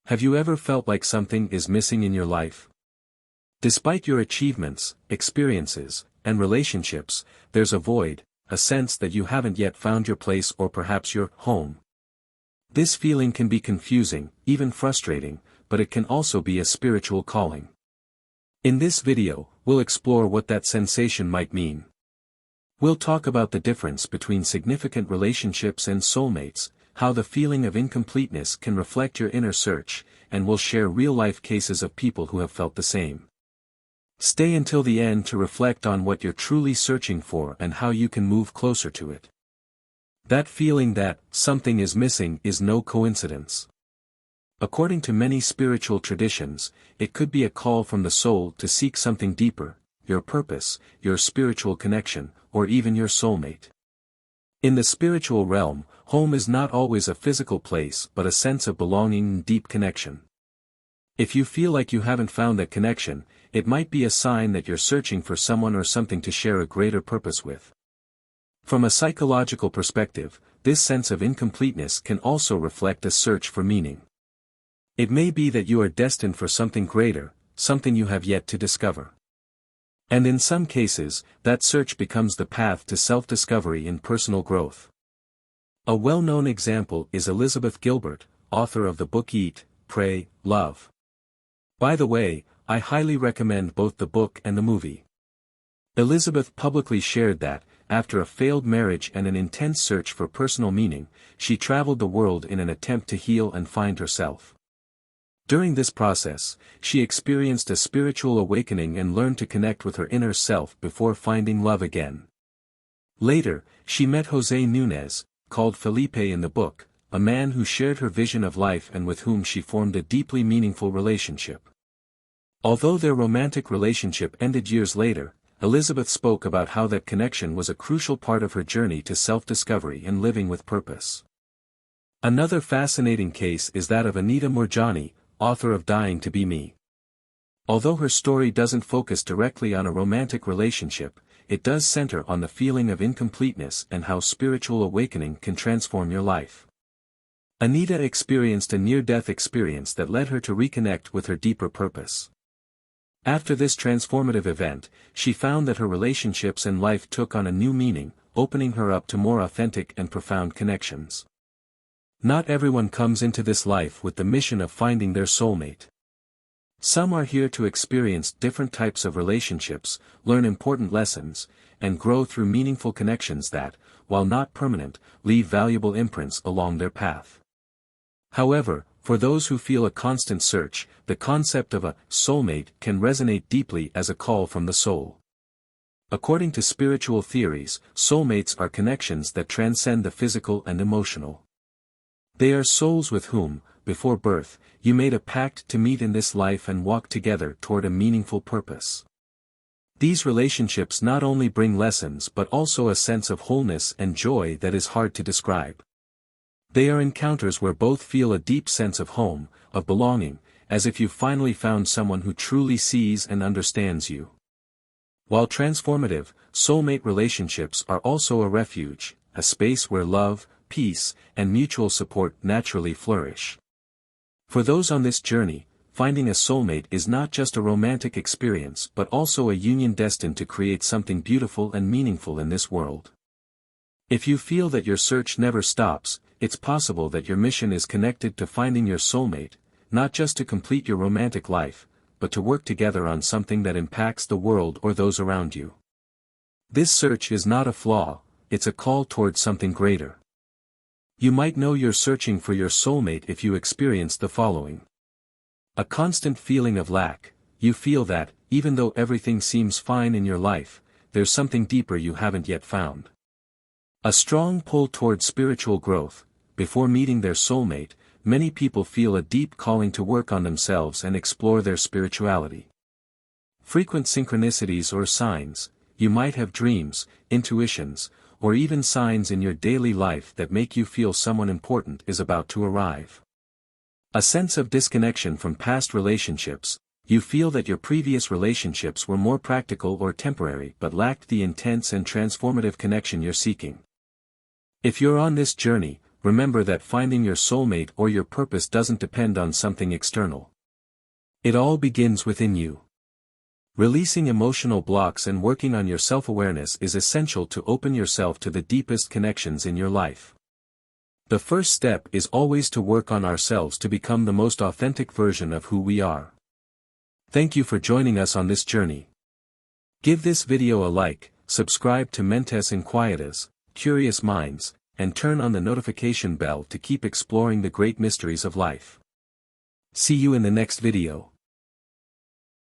Have you ever felt like something is missing in your life? Despite your achievements, experiences, and relationships, there's a void, a sense that you haven't yet found your place or perhaps your home. This feeling can be confusing, even frustrating, but it can also be a spiritual calling. In this video, we'll explore what that sensation might mean. We'll talk about the difference between significant relationships and soulmates, how the feeling of incompleteness can reflect your inner search, and we'll share real-life cases of people who have felt the same. Stay until the end to reflect on what you're truly searching for and how you can move closer to it. That feeling that something is missing is no coincidence. According to many spiritual traditions, it could be a call from the soul to seek something deeper, your purpose, your spiritual connection, or even your soulmate. In the spiritual realm, home is not always a physical place but a sense of belonging and deep connection. If you feel like you haven't found that connection, it might be a sign that you're searching for someone or something to share a greater purpose with. From a psychological perspective, this sense of incompleteness can also reflect a search for meaning. It may be that you are destined for something greater, something you have yet to discover. And in some cases, that search becomes the path to self-discovery and personal growth. A well-known example is Elizabeth Gilbert, author of the book Eat, Pray, Love. By the way, I highly recommend both the book and the movie. Elizabeth publicly shared that, after a failed marriage and an intense search for personal meaning, she traveled the world in an attempt to heal and find herself. During this process, she experienced a spiritual awakening and learned to connect with her inner self before finding love again. Later, she met José Núñez, called Felipe in the book, a man who shared her vision of life and with whom she formed a deeply meaningful relationship. Although their romantic relationship ended years later, Elizabeth spoke about how that connection was a crucial part of her journey to self-discovery and living with purpose. Another fascinating case is that of Anita Moorjani, author of Dying to Be Me. Although her story doesn't focus directly on a romantic relationship, it does center on the feeling of incompleteness and how spiritual awakening can transform your life. Anita experienced a near-death experience that led her to reconnect with her deeper purpose. After this transformative event, she found that her relationships and life took on a new meaning, opening her up to more authentic and profound connections. Not everyone comes into this life with the mission of finding their soulmate. Some are here to experience different types of relationships, learn important lessons, and grow through meaningful connections that, while not permanent, leave valuable imprints along their path. However, for those who feel a constant search, the concept of a soulmate can resonate deeply as a call from the soul. According to spiritual theories, soulmates are connections that transcend the physical and emotional. They are souls with whom, before birth, you made a pact to meet in this life and walk together toward a meaningful purpose. These relationships not only bring lessons but also a sense of wholeness and joy that is hard to describe. They are encounters where both feel a deep sense of home, of belonging, as if you finally found someone who truly sees and understands you. While transformative, soulmate relationships are also a refuge, a space where love, peace, and mutual support naturally flourish. For those on this journey, finding a soulmate is not just a romantic experience but also a union destined to create something beautiful and meaningful in this world. If you feel that your search never stops, it's possible that your mission is connected to finding your soulmate, not just to complete your romantic life, but to work together on something that impacts the world or those around you. This search is not a flaw, it's a call towards something greater. You might know you're searching for your soulmate if you experience the following. A constant feeling of lack. You feel that, even though everything seems fine in your life, there's something deeper you haven't yet found. A strong pull towards spiritual growth. Before meeting their soulmate, many people feel a deep calling to work on themselves and explore their spirituality. Frequent synchronicities or signs. You might have dreams, intuitions, or even signs in your daily life that make you feel someone important is about to arrive. A sense of disconnection from past relationships. You feel that your previous relationships were more practical or temporary but lacked the intense and transformative connection you're seeking. If you're on this journey, remember that finding your soulmate or your purpose doesn't depend on something external. It all begins within you. Releasing emotional blocks and working on your self-awareness is essential to open yourself to the deepest connections in your life. The first step is always to work on ourselves to become the most authentic version of who we are. Thank you for joining us on this journey. Give this video a like, subscribe to Mentes Inquietas, Curious Minds, and turn on the notification bell to keep exploring the great mysteries of life. See you in the next video.